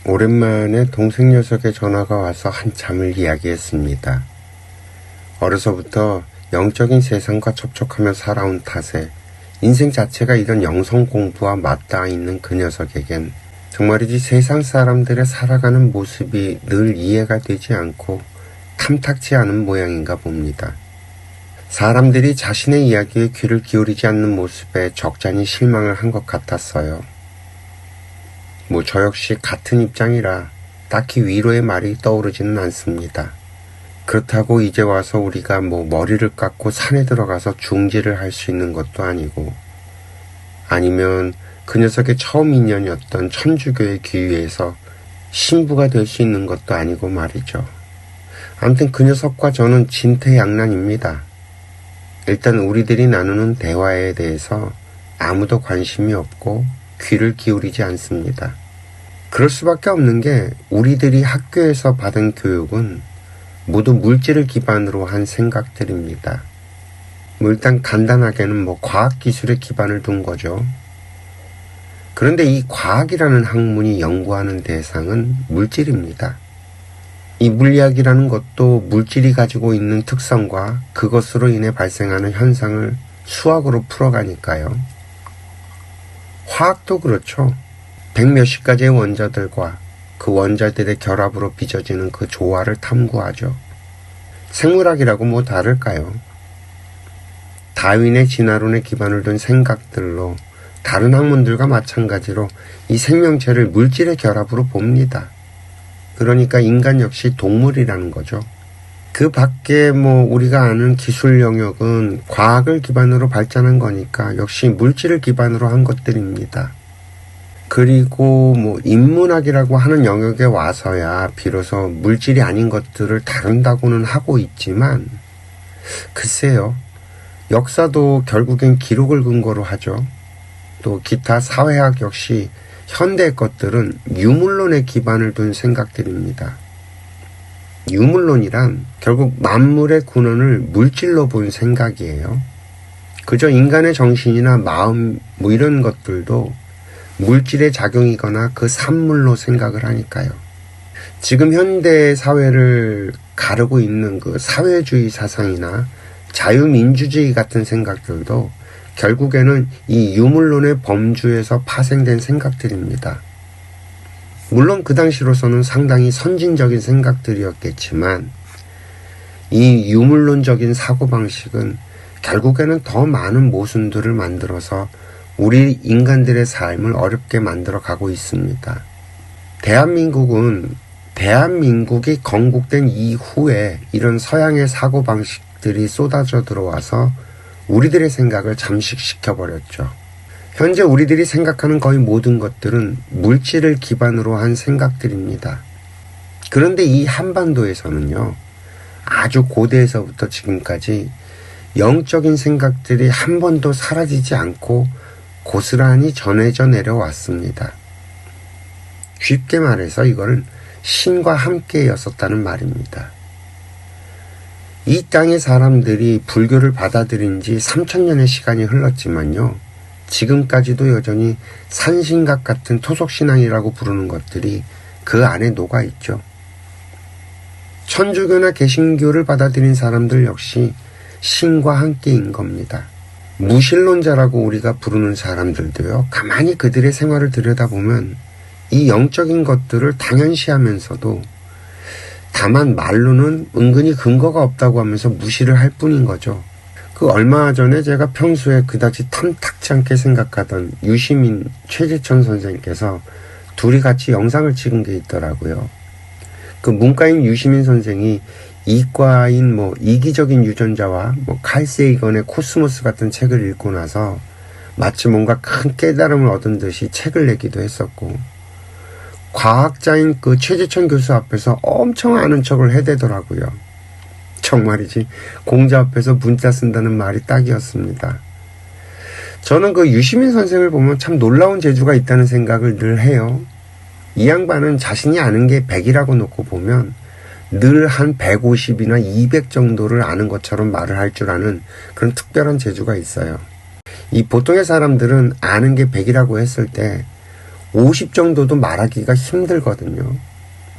오랜만에 동생 녀석의 전화가 와서 한참을 이야기했습니다. 어려서부터 영적인 세상과 접촉하며 살아온 탓에 인생 자체가 이런 영성 공부와 맞닿아 있는 그 녀석에겐 정말이지 세상 사람들의 살아가는 모습이 늘 이해가 되지 않고 탐탁지 않은 모양인가 봅니다. 사람들이 자신의 이야기에 귀를 기울이지 않는 모습에 적잖이 실망을 한 것 같았어요. 저 역시 같은 입장이라 딱히 위로의 말이 떠오르지는 않습니다. 그렇다고 이제 와서 우리가 머리를 깎고 산에 들어가서 중지를 할 수 있는 것도 아니고, 아니면 그 녀석의 처음 인연이었던 천주교의 귀위에서 신부가 될 수 있는 것도 아니고 말이죠. 아무튼 그 녀석과 저는 진퇴양난입니다. 일단 우리들이 나누는 대화에 대해서 아무도 관심이 없고 귀를 기울이지 않습니다. 그럴 수밖에 없는 게 우리들이 학교에서 받은 교육은 모두 물질을 기반으로 한 생각들입니다. 일단 간단하게는 과학기술에 기반을 둔 거죠. 그런데 이 과학이라는 학문이 연구하는 대상은 물질입니다. 이 물리학이라는 것도 물질이 가지고 있는 특성과 그것으로 인해 발생하는 현상을 수학으로 풀어가니까요. 화학도 그렇죠. 100몇십 가지의 원자들과 그 원자들의 결합으로 빚어지는 그 조화를 탐구하죠. 생물학이라고 다를까요? 다윈의 진화론에 기반을 둔 생각들로 다른 학문들과 마찬가지로 이 생명체를 물질의 결합으로 봅니다. 그러니까 인간 역시 동물이라는 거죠. 그 밖에 우리가 아는 기술 영역은 과학을 기반으로 발전한 거니까 역시 물질을 기반으로 한 것들입니다. 그리고 인문학이라고 하는 영역에 와서야 비로소 물질이 아닌 것들을 다룬다고는 하고 있지만, 글쎄요, 역사도 결국엔 기록을 근거로 하죠. 또 기타 사회학 역시 현대의 것들은 유물론에 기반을 둔 생각들입니다. 유물론이란 결국 만물의 근원을 물질로 본 생각이에요. 그저 인간의 정신이나 마음 이런 것들도 물질의 작용이거나 그 산물로 생각을 하니까요. 지금 현대 사회를 가르고 있는 그 사회주의 사상이나 자유민주주의 같은 생각들도 결국에는 이 유물론의 범주에서 파생된 생각들입니다. 물론 그 당시로서는 상당히 선진적인 생각들이었겠지만 이 유물론적인 사고방식은 결국에는 더 많은 모순들을 만들어서 우리 인간들의 삶을 어렵게 만들어 가고 있습니다. 대한민국이 건국된 이후에 이런 서양의 사고방식들이 쏟아져 들어와서 우리들의 생각을 잠식시켜버렸죠. 현재 우리들이 생각하는 거의 모든 것들은 물질을 기반으로 한 생각들입니다. 그런데 이 한반도에서는요, 아주 고대에서부터 지금까지 영적인 생각들이 한 번도 사라지지 않고 고스란히 전해져 내려왔습니다. 쉽게 말해서 이거는 신과 함께였었다는 말입니다. 이 땅의 사람들이 불교를 받아들인 지 3000년의 시간이 흘렀지만요, 지금까지도 여전히 산신각 같은 토속신앙이라고 부르는 것들이 그 안에 녹아있죠. 천주교나 개신교를 받아들인 사람들 역시 신과 함께인 겁니다. 무신론자라고 우리가 부르는 사람들도요, 가만히 그들의 생활을 들여다보면 이 영적인 것들을 당연시하면서도 다만 말로는 은근히 근거가 없다고 하면서 무시를 할 뿐인 거죠. 그 얼마 전에 제가 평소에 그다지 탐탁치 않게 생각하던 유시민, 최재천 선생께서 둘이 같이 영상을 찍은 게 있더라고요. 그 문과인 유시민 선생이 이과인 이기적인 유전자와 칼 세이건의 코스모스 같은 책을 읽고 나서 마치 뭔가 큰 깨달음을 얻은 듯이 책을 내기도 했었고, 과학자인 그 최재천 교수 앞에서 엄청 아는 척을 해대더라고요. 정말이지 공자 앞에서 문자 쓴다는 말이 딱이었습니다. 저는 그 유시민 선생을 보면 참 놀라운 재주가 있다는 생각을 늘 해요. 이 양반은 자신이 아는 게 100이라고 놓고 보면 늘 한 150이나 200 정도를 아는 것처럼 말을 할 줄 아는 그런 특별한 재주가 있어요. 이 보통의 사람들은 아는 게 100이라고 했을 때 50 정도도 말하기가 힘들거든요.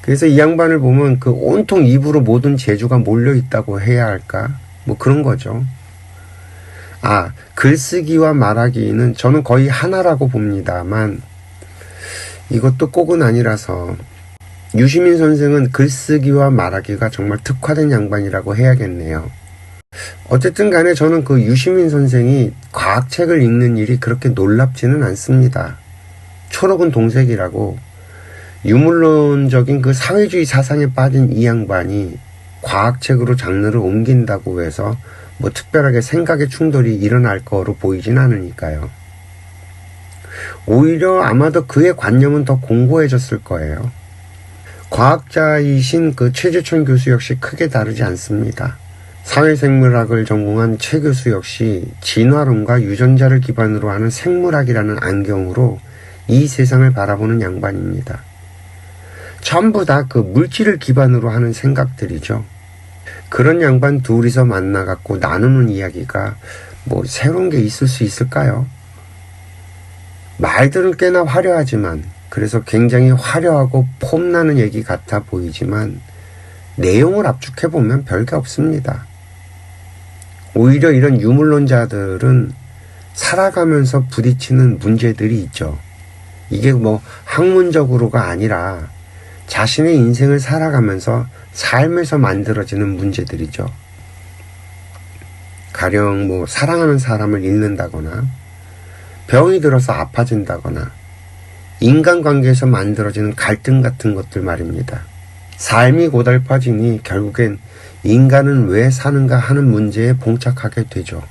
그래서 이 양반을 보면 그 온통 입으로 모든 재주가 몰려 있다고 해야 할까? 뭐 그런 거죠. 글쓰기와 말하기는 저는 거의 하나라고 봅니다만 이것도 꼭은 아니라서 유시민 선생은 글쓰기와 말하기가 정말 특화된 양반이라고 해야겠네요. 어쨌든 간에 저는 그 유시민 선생이 과학책을 읽는 일이 그렇게 놀랍지는 않습니다. 초록은 동색이라고 유물론적인 그 사회주의 사상에 빠진 이 양반이 과학책으로 장르를 옮긴다고 해서 뭐 특별하게 생각의 충돌이 일어날 거로 보이진 않으니까요. 오히려 아마도 그의 관념은 더 공고해졌을 거예요. 과학자이신 그 최재천 교수 역시 크게 다르지 않습니다. 사회생물학을 전공한 최 교수 역시 진화론과 유전자를 기반으로 하는 생물학이라는 안경으로 이 세상을 바라보는 양반입니다. 전부 다 그 물질을 기반으로 하는 생각들이죠. 그런 양반 둘이서 만나갖고 나누는 이야기가 뭐 새로운 게 있을 수 있을까요? 말들은 꽤나 화려하지만, 그래서 굉장히 화려하고 폼나는 얘기 같아 보이지만 내용을 압축해보면 별게 없습니다. 오히려 이런 유물론자들은 살아가면서 부딪히는 문제들이 있죠. 이게 뭐 학문적으로가 아니라 자신의 인생을 살아가면서 삶에서 만들어지는 문제들이죠. 가령 뭐 사랑하는 사람을 잃는다거나 병이 들어서 아파진다거나 인간관계에서 만들어지는 갈등 같은 것들 말입니다. 삶이 고달파지니 결국엔 인간은 왜 사는가 하는 문제에 봉착하게 되죠.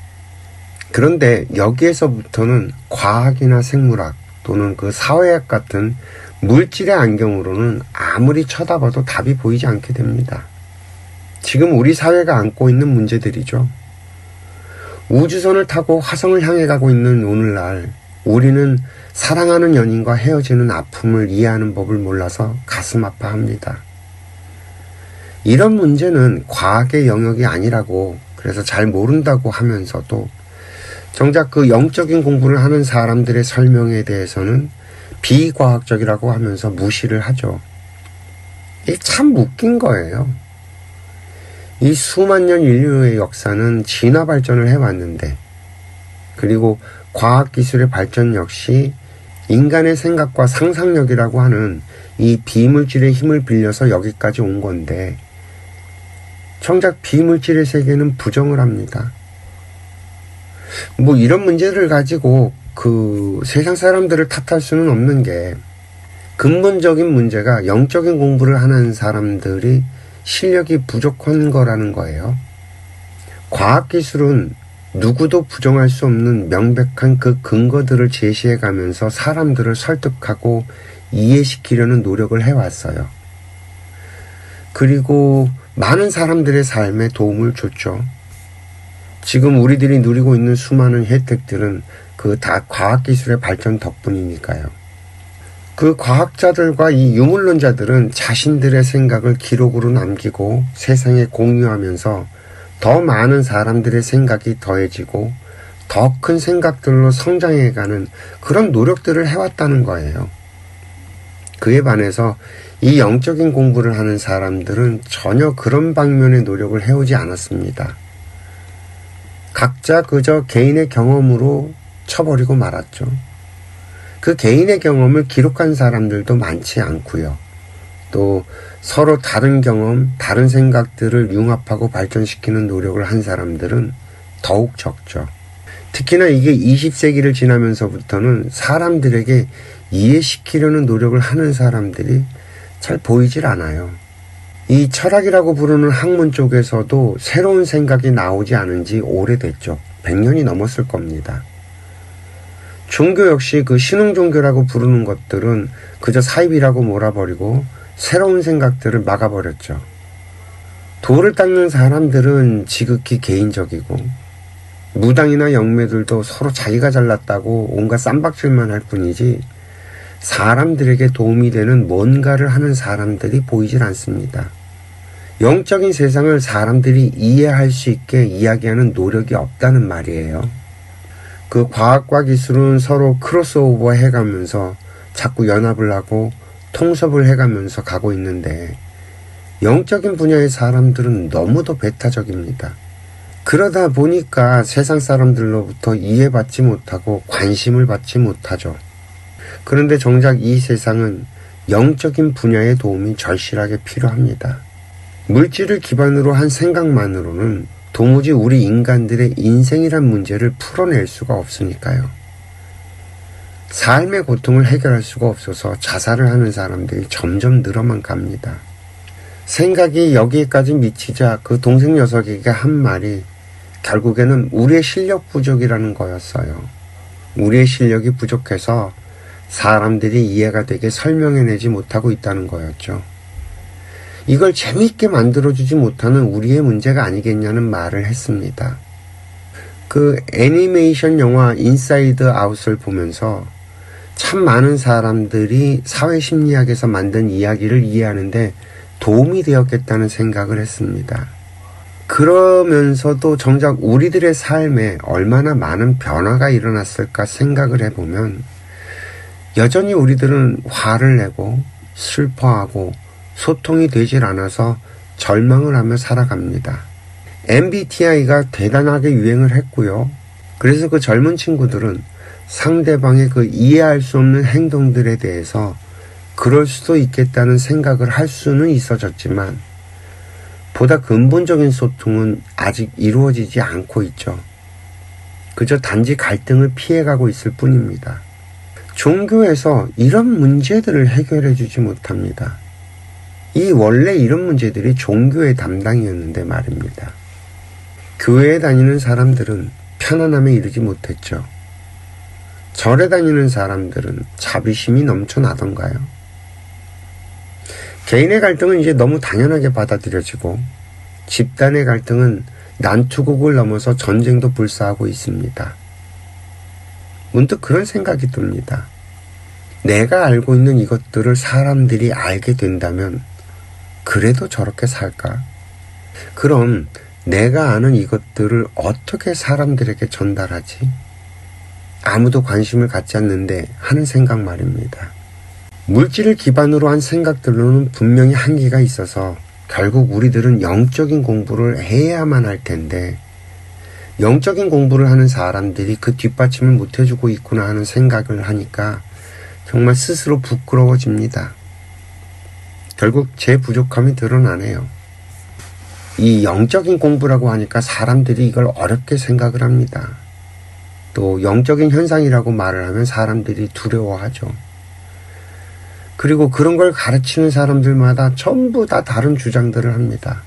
그런데 여기에서부터는 과학이나 생물학 또는 그 사회학 같은 물질의 안경으로는 아무리 쳐다봐도 답이 보이지 않게 됩니다. 지금 우리 사회가 안고 있는 문제들이죠. 우주선을 타고 화성을 향해 가고 있는 오늘날 우리는 사랑하는 연인과 헤어지는 아픔을 이해하는 법을 몰라서 가슴 아파합니다. 이런 문제는 과학의 영역이 아니라고, 그래서 잘 모른다고 하면서도 정작 그 영적인 공부를 하는 사람들의 설명에 대해서는 비과학적이라고 하면서 무시를 하죠. 이게 참 웃긴 거예요. 이 수만 년 인류의 역사는 진화 발전을 해왔는데, 그리고 과학기술의 발전 역시 인간의 생각과 상상력이라고 하는 이 비물질의 힘을 빌려서 여기까지 온 건데, 정작 비물질의 세계는 부정을 합니다. 뭐 이런 문제를 가지고 그 세상 사람들을 탓할 수는 없는 게, 근본적인 문제가 영적인 공부를 하는 사람들이 실력이 부족한 거라는 거예요. 과학기술은 누구도 부정할 수 없는 명백한 그 근거들을 제시해 가면서 사람들을 설득하고 이해시키려는 노력을 해왔어요. 그리고 많은 사람들의 삶에 도움을 줬죠. 지금 우리들이 누리고 있는 수많은 혜택들은 그 다 과학기술의 발전 덕분이니까요. 그 과학자들과 이 유물론자들은 자신들의 생각을 기록으로 남기고 세상에 공유하면서 더 많은 사람들의 생각이 더해지고 더 큰 생각들로 성장해가는 그런 노력들을 해왔다는 거예요. 그에 반해서 이 영적인 공부를 하는 사람들은 전혀 그런 방면의 노력을 해오지 않았습니다. 각자 그저 개인의 경험으로 쳐버리고 말았죠. 그 개인의 경험을 기록한 사람들도 많지 않고요. 또 서로 다른 경험, 다른 생각들을 융합하고 발전시키는 노력을 한 사람들은 더욱 적죠. 특히나 이게 20세기를 지나면서부터는 사람들에게 이해시키려는 노력을 하는 사람들이 잘 보이질 않아요. 이 철학이라고 부르는 학문 쪽에서도 새로운 생각이 나오지 않은 지 오래됐죠. 100년이 넘었을 겁니다. 종교 역시 그 신흥 종교라고 부르는 것들은 그저 사입이라고 몰아버리고 새로운 생각들을 막아버렸죠. 돌을 닦는 사람들은 지극히 개인적이고, 무당이나 영매들도 서로 자기가 잘났다고 온갖 쌈박질만 할 뿐이지 사람들에게 도움이 되는 뭔가를 하는 사람들이 보이질 않습니다. 영적인 세상을 사람들이 이해할 수 있게 이야기하는 노력이 없다는 말이에요. 그 과학과 기술은 서로 크로스오버 해가면서 자꾸 연합을 하고 통섭을 해가면서 가고 있는데 영적인 분야의 사람들은 너무도 배타적입니다. 그러다 보니까 세상 사람들로부터 이해받지 못하고 관심을 받지 못하죠. 그런데 정작 이 세상은 영적인 분야의 도움이 절실하게 필요합니다. 물질을 기반으로 한 생각만으로는 도무지 우리 인간들의 인생이란 문제를 풀어낼 수가 없으니까요. 삶의 고통을 해결할 수가 없어서 자살을 하는 사람들이 점점 늘어만 갑니다. 생각이 여기에까지 미치자 그 동생 녀석에게 한 말이 결국에는 우리의 실력 부족이라는 거였어요. 우리의 실력이 부족해서 사람들이 이해가 되게 설명해내지 못하고 있다는 거였죠. 이걸 재미있게 만들어주지 못하는 우리의 문제가 아니겠냐는 말을 했습니다. 그 애니메이션 영화 인사이드 아웃을 보면서 참 많은 사람들이 사회심리학에서 만든 이야기를 이해하는데 도움이 되었겠다는 생각을 했습니다. 그러면서도 정작 우리들의 삶에 얼마나 많은 변화가 일어났을까 생각을 해보면 여전히 우리들은 화를 내고 슬퍼하고 소통이 되질 않아서 절망을 하며 살아갑니다. MBTI가 대단하게 유행을 했고요. 그래서 그 젊은 친구들은 상대방의 그 이해할 수 없는 행동들에 대해서 그럴 수도 있겠다는 생각을 할 수는 있어졌지만 보다 근본적인 소통은 아직 이루어지지 않고 있죠. 그저 단지 갈등을 피해가고 있을 뿐입니다. 종교에서 이런 문제들을 해결해 주지 못합니다. 원래 이런 문제들이 종교의 담당이었는데 말입니다. 교회에 다니는 사람들은 편안함에 이르지 못했죠. 절에 다니는 사람들은 자비심이 넘쳐나던가요? 개인의 갈등은 이제 너무 당연하게 받아들여지고 집단의 갈등은 난투극을 넘어서 전쟁도 불사하고 있습니다. 문득 그런 생각이 듭니다. 내가 알고 있는 이것들을 사람들이 알게 된다면 그래도 저렇게 살까? 그럼 내가 아는 이것들을 어떻게 사람들에게 전달하지? 아무도 관심을 갖지 않는데 하는 생각 말입니다. 물질을 기반으로 한 생각들로는 분명히 한계가 있어서 결국 우리들은 영적인 공부를 해야만 할 텐데 영적인 공부를 하는 사람들이 그 뒷받침을 못해주고 있구나 하는 생각을 하니까 정말 스스로 부끄러워집니다. 결국 제 부족함이 드러나네요. 이 영적인 공부라고 하니까 사람들이 이걸 어렵게 생각을 합니다. 또 영적인 현상이라고 말을 하면 사람들이 두려워하죠. 그리고 그런 걸 가르치는 사람들마다 전부 다 다른 주장들을 합니다.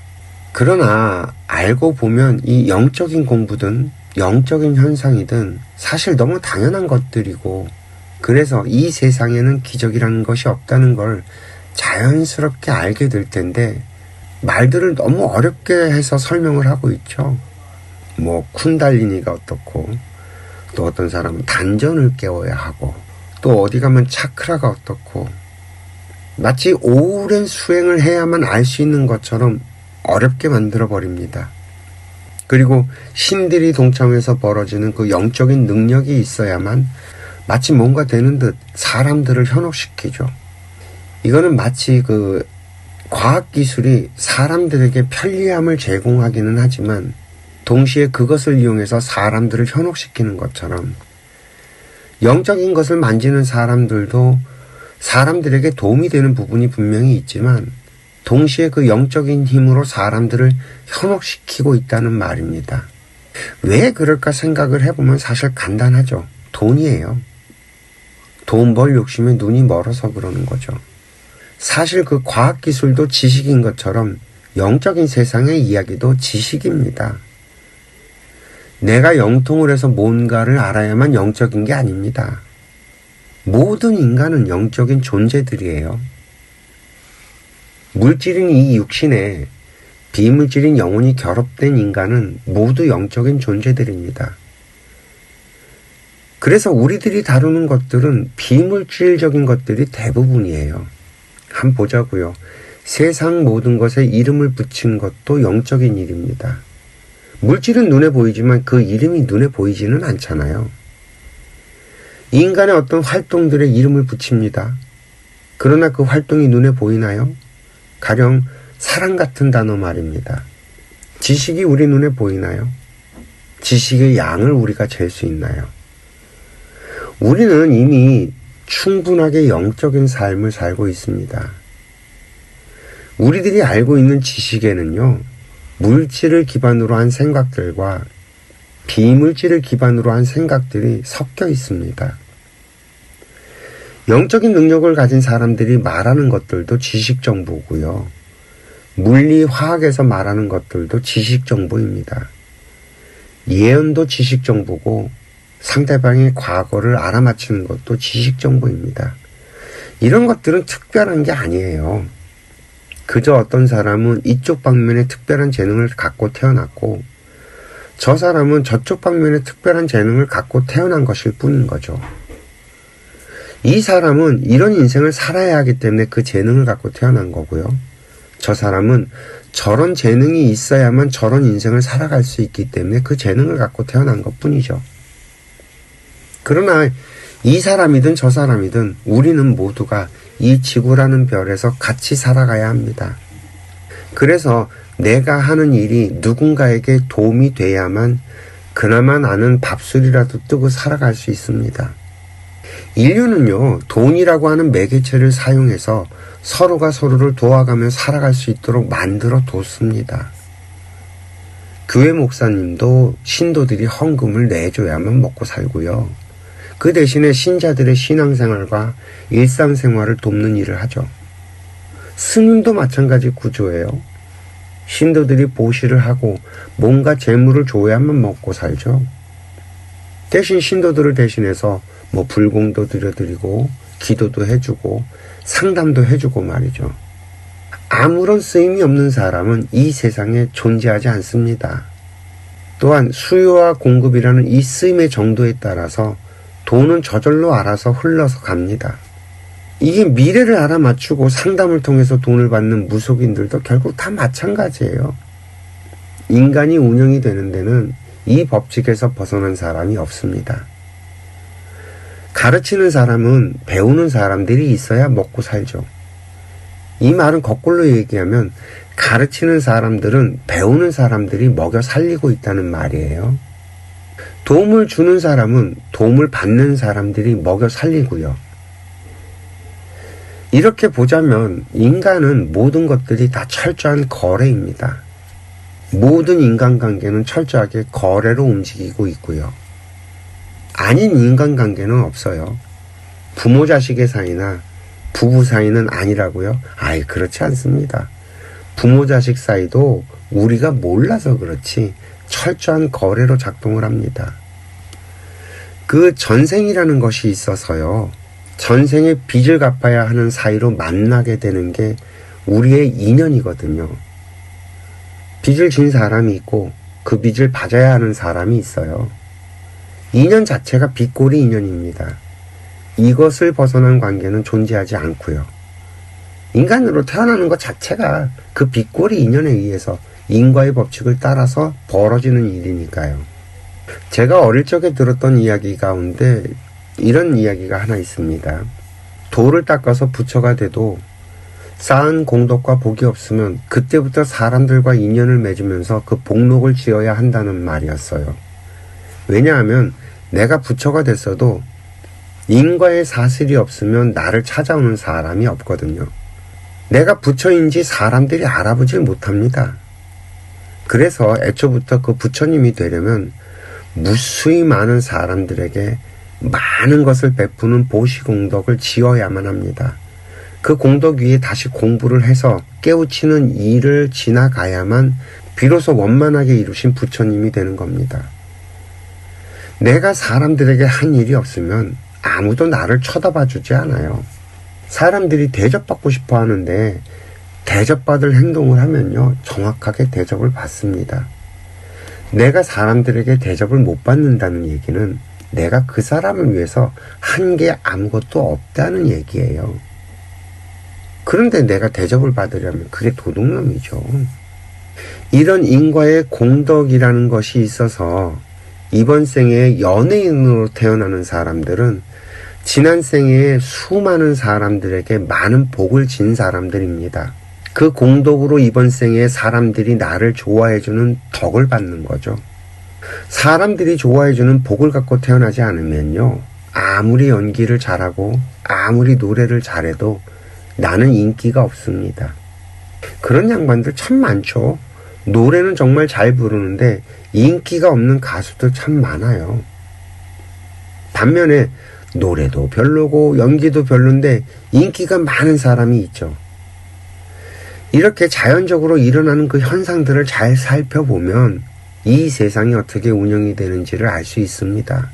그러나 알고 보면 이 영적인 공부든 영적인 현상이든 사실 너무 당연한 것들이고 그래서 이 세상에는 기적이라는 것이 없다는 걸 자연스럽게 알게 될 텐데 말들을 너무 어렵게 해서 설명을 하고 있죠. 쿤달리니가 어떻고 또 어떤 사람은 단전을 깨워야 하고 또 어디 가면 차크라가 어떻고 마치 오랜 수행을 해야만 알 수 있는 것처럼 어렵게 만들어버립니다. 그리고 신들이 동참해서 벌어지는 그 영적인 능력이 있어야만 마치 뭔가 되는 듯 사람들을 현혹시키죠. 이거는 마치 그 과학기술이 사람들에게 편리함을 제공하기는 하지만 동시에 그것을 이용해서 사람들을 현혹시키는 것처럼 영적인 것을 만지는 사람들도 사람들에게 도움이 되는 부분이 분명히 있지만 동시에 그 영적인 힘으로 사람들을 현혹시키고 있다는 말입니다. 왜 그럴까 생각을 해보면 사실 간단하죠. 돈이에요. 돈 벌 욕심에 눈이 멀어서 그러는 거죠. 사실 그 과학기술도 지식인 것처럼 영적인 세상의 이야기도 지식입니다. 내가 영통을 해서 뭔가를 알아야만 영적인 게 아닙니다. 모든 인간은 영적인 존재들이에요. 물질인 이 육신에 비물질인 영혼이 결합된 인간은 모두 영적인 존재들입니다. 그래서 우리들이 다루는 것들은 비물질적인 것들이 대부분이에요. 한번 보자고요. 세상 모든 것에 이름을 붙인 것도 영적인 일입니다. 물질은 눈에 보이지만 그 이름이 눈에 보이지는 않잖아요. 인간의 어떤 활동들의 이름을 붙입니다. 그러나 그 활동이 눈에 보이나요? 가령 사랑 같은 단어 말입니다. 지식이 우리 눈에 보이나요? 지식의 양을 우리가 잴 수 있나요? 우리는 이미 충분하게 영적인 삶을 살고 있습니다. 우리들이 알고 있는 지식에는요, 물질을 기반으로 한 생각들과 비물질을 기반으로 한 생각들이 섞여 있습니다. 영적인 능력을 가진 사람들이 말하는 것들도 지식 정보고요. 물리, 화학에서 말하는 것들도 지식 정보입니다. 예언도 지식 정보고 상대방의 과거를 알아맞히는 것도 지식 정보입니다. 이런 것들은 특별한 게 아니에요. 그저 어떤 사람은 이쪽 방면에 특별한 재능을 갖고 태어났고 저 사람은 저쪽 방면에 특별한 재능을 갖고 태어난 것일 뿐인 거죠. 이 사람은 이런 인생을 살아야 하기 때문에 그 재능을 갖고 태어난 거고요. 저 사람은 저런 재능이 있어야만 저런 인생을 살아갈 수 있기 때문에 그 재능을 갖고 태어난 것 뿐이죠. 그러나 이 사람이든 저 사람이든 우리는 모두가 이 지구라는 별에서 같이 살아가야 합니다. 그래서 내가 하는 일이 누군가에게 도움이 돼야만 그나마 나는 밥술이라도 뜨고 살아갈 수 있습니다. 인류는요, 돈이라고 하는 매개체를 사용해서 서로가 서로를 도와가며 살아갈 수 있도록 만들어 뒀습니다. 교회 목사님도 신도들이 헌금을 내줘야만 먹고 살고요. 그 대신에 신자들의 신앙생활과 일상생활을 돕는 일을 하죠. 스님도 마찬가지 구조예요. 신도들이 보시를 하고 뭔가 재물을 줘야만 먹고 살죠. 대신 신도들을 대신해서 불공도 드려드리고 기도도 해주고 상담도 해주고 말이죠. 아무런 쓰임이 없는 사람은 이 세상에 존재하지 않습니다. 또한 수요와 공급이라는 이 쓰임의 정도에 따라서 돈은 저절로 알아서 흘러서 갑니다. 이게 미래를 알아맞추고 상담을 통해서 돈을 받는 무속인들도 결국 다 마찬가지예요. 인간이 운영이 되는 데는 이 법칙에서 벗어난 사람이 없습니다. 가르치는 사람은 배우는 사람들이 있어야 먹고 살죠. 이 말은 거꾸로 얘기하면 가르치는 사람들은 배우는 사람들이 먹여 살리고 있다는 말이에요. 도움을 주는 사람은 도움을 받는 사람들이 먹여 살리고요. 이렇게 보자면 인간은 모든 것들이 다 철저한 거래입니다. 모든 인간관계는 철저하게 거래로 움직이고 있고요. 아닌 인간관계는 없어요. 부모 자식의 사이나 부부 사이는 아니라고요? 그렇지 않습니다. 부모 자식 사이도 우리가 몰라서 그렇지 철저한 거래로 작동을 합니다. 그 전생이라는 것이 있어서요. 전생에 빚을 갚아야 하는 사이로 만나게 되는 게 우리의 인연이거든요. 빚을 진 사람이 있고 그 빚을 받아야 하는 사람이 있어요. 인연 자체가 빚골이 인연입니다. 이것을 벗어난 관계는 존재하지 않고요. 인간으로 태어나는 것 자체가 그 빚골이 인연에 의해서 인과의 법칙을 따라서 벌어지는 일이니까요. 제가 어릴 적에 들었던 이야기 가운데 이런 이야기가 하나 있습니다. 돌을 닦아서 부처가 돼도 쌓은 공덕과 복이 없으면 그때부터 사람들과 인연을 맺으면서 그 복록을 지어야 한다는 말이었어요. 왜냐하면 내가 부처가 됐어도 인과의 사슬이 없으면 나를 찾아오는 사람이 없거든요. 내가 부처인지 사람들이 알아보질 못합니다. 그래서 애초부터 그 부처님이 되려면 무수히 많은 사람들에게 많은 것을 베푸는 보시공덕을 지어야만 합니다. 그 공덕 위에 다시 공부를 해서 깨우치는 일을 지나가야만 비로소 원만하게 이루신 부처님이 되는 겁니다. 내가 사람들에게 한 일이 없으면 아무도 나를 쳐다봐 주지 않아요. 사람들이 대접받고 싶어 하는데 대접받을 행동을 하면요, 정확하게 대접을 받습니다. 내가 사람들에게 대접을 못 받는다는 얘기는 내가 그 사람을 위해서 한 게 아무것도 없다는 얘기예요. 그런데 내가 대접을 받으려면 그게 도둑놈이죠. 이런 인과의 공덕이라는 것이 있어서 이번 생에 연예인으로 태어나는 사람들은 지난 생에 수많은 사람들에게 많은 복을 진 사람들입니다. 그 공덕으로 이번 생에 사람들이 나를 좋아해주는 덕을 받는 거죠. 사람들이 좋아해주는 복을 갖고 태어나지 않으면요, 아무리 연기를 잘하고 아무리 노래를 잘해도 나는 인기가 없습니다. 그런 양반들 참 많죠. 노래는 정말 잘 부르는데 인기가 없는 가수들 참 많아요. 반면에 노래도 별로고 연기도 별론데 인기가 많은 사람이 있죠. 이렇게 자연적으로 일어나는 그 현상들을 잘 살펴보면 이 세상이 어떻게 운영이 되는지를 알 수 있습니다.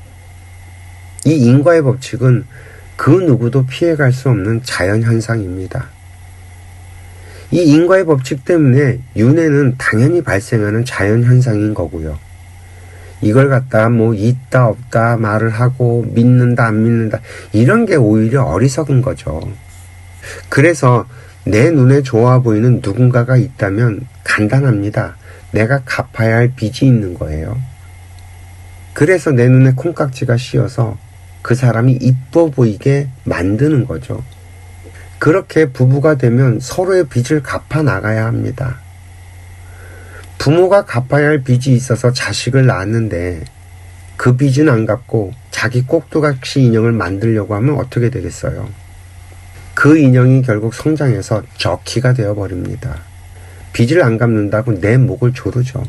이 인과의 법칙은 그 누구도 피해갈 수 없는 자연현상입니다. 이 인과의 법칙 때문에 윤회는 당연히 발생하는 자연현상인 거고요. 이걸 갖다 뭐 있다 없다 말을 하고 믿는다 안 믿는다 이런 게 오히려 어리석은 거죠. 그래서 내 눈에 좋아 보이는 누군가가 있다면 간단합니다. 내가 갚아야 할 빚이 있는 거예요. 그래서 내 눈에 콩깍지가 씌어서 그 사람이 이뻐 보이게 만드는 거죠. 그렇게 부부가 되면 서로의 빚을 갚아 나가야 합니다. 부모가 갚아야 할 빚이 있어서 자식을 낳았는데 그 빚은 안 갚고 자기 꼭두각시 인형을 만들려고 하면 어떻게 되겠어요? 그 인형이 결국 성장해서 저키가 되어버립니다. 빚을 안 갚는다고 내 목을 조르죠.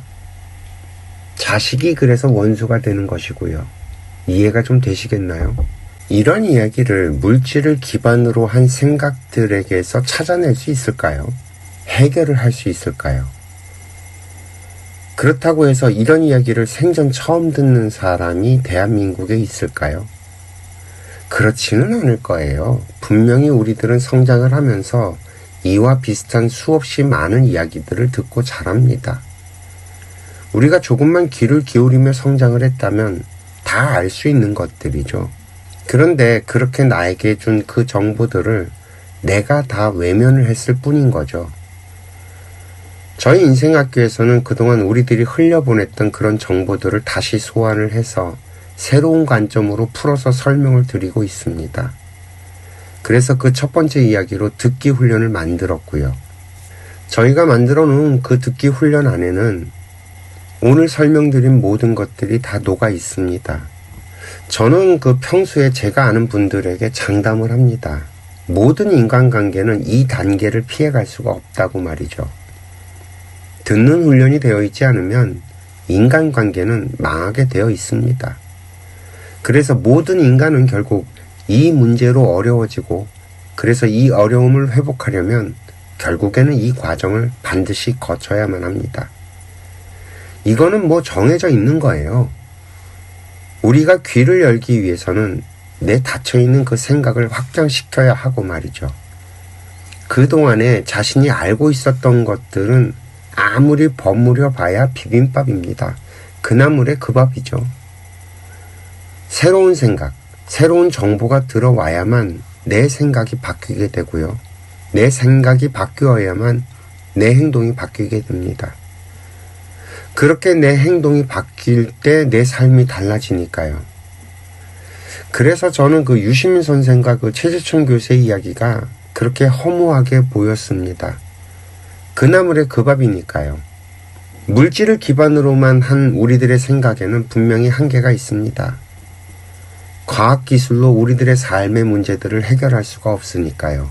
자식이 그래서 원수가 되는 것이고요. 이해가 좀 되시겠나요? 이런 이야기를 물질을 기반으로 한 생각들에게서 찾아낼 수 있을까요? 해결을 할 수 있을까요? 그렇다고 해서 이런 이야기를 생전 처음 듣는 사람이 대한민국에 있을까요? 그렇지는 않을 거예요. 분명히 우리들은 성장을 하면서 이와 비슷한 수없이 많은 이야기들을 듣고 자랍니다. 우리가 조금만 귀를 기울이며 성장을 했다면 다 알 수 있는 것들이죠. 그런데 그렇게 나에게 준 그 정보들을 내가 다 외면을 했을 뿐인 거죠. 저희 인생학교에서는 그동안 우리들이 흘려보냈던 그런 정보들을 다시 소환을 해서 새로운 관점으로 풀어서 설명을 드리고 있습니다. 그래서 그 첫 번째 이야기로 듣기 훈련을 만들었고요. 저희가 만들어 놓은 그 듣기 훈련 안에는 오늘 설명드린 모든 것들이 다 녹아 있습니다. 저는 그 평소에 제가 아는 분들에게 장담을 합니다. 모든 인간관계는 이 단계를 피해갈 수가 없다고 말이죠. 듣는 훈련이 되어 있지 않으면 인간관계는 망하게 되어 있습니다. 그래서 모든 인간은 결국 이 문제로 어려워지고 그래서 이 어려움을 회복하려면 결국에는 이 과정을 반드시 거쳐야만 합니다. 이거는 뭐 정해져 있는 거예요. 우리가 귀를 열기 위해서는 내 닫혀있는 그 생각을 확장시켜야 하고 말이죠. 그동안에 자신이 알고 있었던 것들은 아무리 버무려 봐야 비빔밥입니다. 그나물의 그 밥이죠. 새로운 생각, 새로운 정보가 들어와야만 내 생각이 바뀌게 되고요. 내 생각이 바뀌어야만 내 행동이 바뀌게 됩니다. 그렇게 내 행동이 바뀔 때 내 삶이 달라지니까요. 그래서 저는 그 유시민 선생과 그 최재천 교수의 이야기가 그렇게 허무하게 보였습니다. 그나물의 그 밥이니까요. 물질을 기반으로만 한 우리들의 생각에는 분명히 한계가 있습니다. 과학기술로 우리들의 삶의 문제들을 해결할 수가 없으니까요.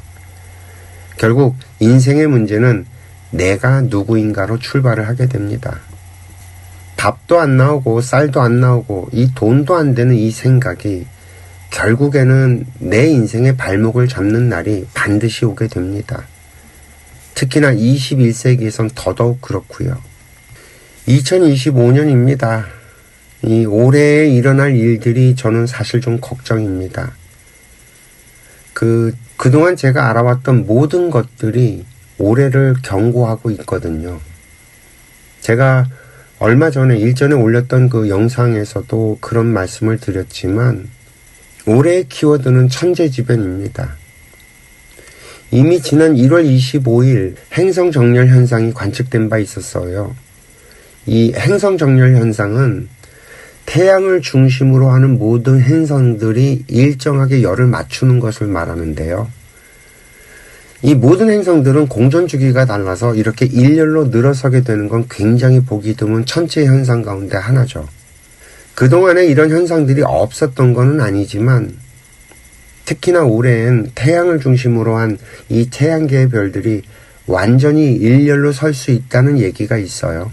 결국 인생의 문제는 내가 누구인가로 출발을 하게 됩니다. 밥도 안 나오고 쌀도 안 나오고 이 돈도 안 되는 이 생각이 결국에는 내 인생의 발목을 잡는 날이 반드시 오게 됩니다. 특히나 21세기에선 더더욱 그렇고요. 2025년입니다. 이 올해에 일어날 일들이 저는 사실 좀 걱정입니다. 그동안 제가 알아왔던 모든 것들이 올해를 경고하고 있거든요. 제가 얼마 전에 일전에 올렸던 그 영상에서도 그런 말씀을 드렸지만 올해의 키워드는 천재지변입니다. 이미 지난 1월 25일 행성 정렬 현상이 관측된 바 있었어요. 이 행성 정렬 현상은 태양을 중심으로 하는 모든 행성들이 일정하게 열을 맞추는 것을 말하는데요. 이 모든 행성들은 공전 주기가 달라서 이렇게 일렬로 늘어서게 되는 건 굉장히 보기 드문 천체 현상 가운데 하나죠. 그동안에 이런 현상들이 없었던 건 아니지만 특히나 올해엔 태양을 중심으로 한 이 태양계의 별들이 완전히 일렬로 설 수 있다는 얘기가 있어요.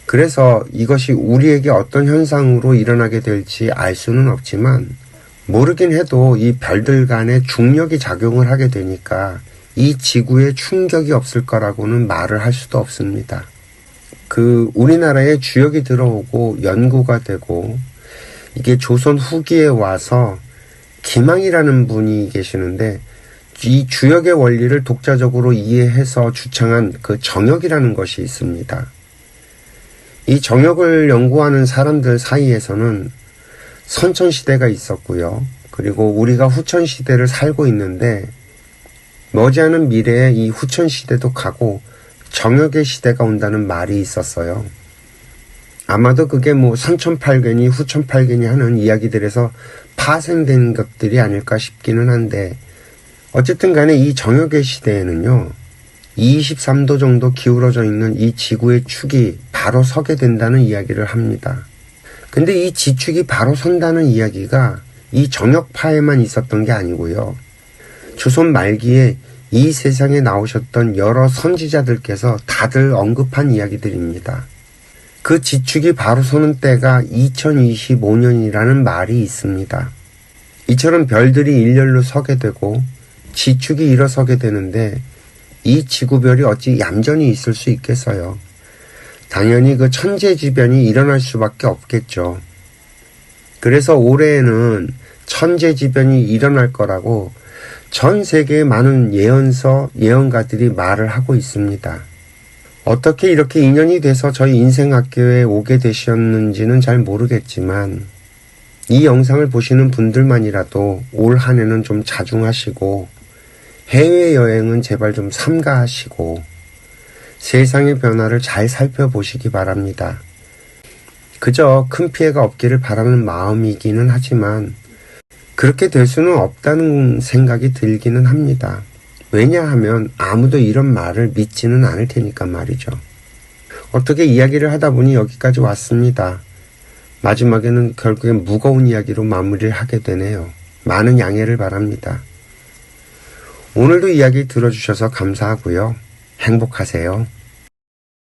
그래서 이것이 우리에게 어떤 현상으로 일어나게 될지 알 수는 없지만 모르긴 해도 이 별들 간에 중력이 작용을 하게 되니까 이 지구에 충격이 없을 거라고는 말을 할 수도 없습니다. 우리나라에 주역이 들어오고 연구가 되고 이게 조선 후기에 와서 김항이라는 분이 계시는데 이 주역의 원리를 독자적으로 이해해서 주창한 그 정역이라는 것이 있습니다. 이 정역을 연구하는 사람들 사이에서는 선천시대가 있었고요. 그리고 우리가 후천시대를 살고 있는데 머지않은 미래에 이 후천시대도 가고 정역의 시대가 온다는 말이 있었어요. 아마도 그게 선천팔견이 후천팔견이 하는 이야기들에서 파생된 것들이 아닐까 싶기는 한데 어쨌든 간에 이 정역의 시대에는요. 23도 정도 기울어져 있는 이 지구의 축이 바로 서게 된다는 이야기를 합니다. 근데 이 지축이 바로 선다는 이야기가 이 정역파에만 있었던 게 아니고요. 조선 말기에 이 세상에 나오셨던 여러 선지자들께서 다들 언급한 이야기들입니다. 그 지축이 바로 서는 때가 2025년이라는 말이 있습니다. 이처럼 별들이 일렬로 서게 되고 지축이 일어서게 되는데 이 지구별이 어찌 얌전히 있을 수 있겠어요. 당연히 그 천재지변이 일어날 수밖에 없겠죠. 그래서 올해에는 천재지변이 일어날 거라고 전 세계의 많은 예언가들이 말을 하고 있습니다. 어떻게 이렇게 인연이 돼서 저희 인생학교에 오게 되셨는지는 잘 모르겠지만 이 영상을 보시는 분들만이라도 올 한 해는 좀 자중하시고 해외여행은 제발 좀 삼가하시고 세상의 변화를 잘 살펴보시기 바랍니다. 그저 큰 피해가 없기를 바라는 마음이기는 하지만 그렇게 될 수는 없다는 생각이 들기는 합니다. 왜냐하면 아무도 이런 말을 믿지는 않을 테니까 말이죠. 어떻게 이야기를 하다 보니 여기까지 왔습니다. 마지막에는 결국엔 무거운 이야기로 마무리를 하게 되네요. 많은 양해를 바랍니다. 오늘도 이야기 들어주셔서 감사하고요. 행복하세요.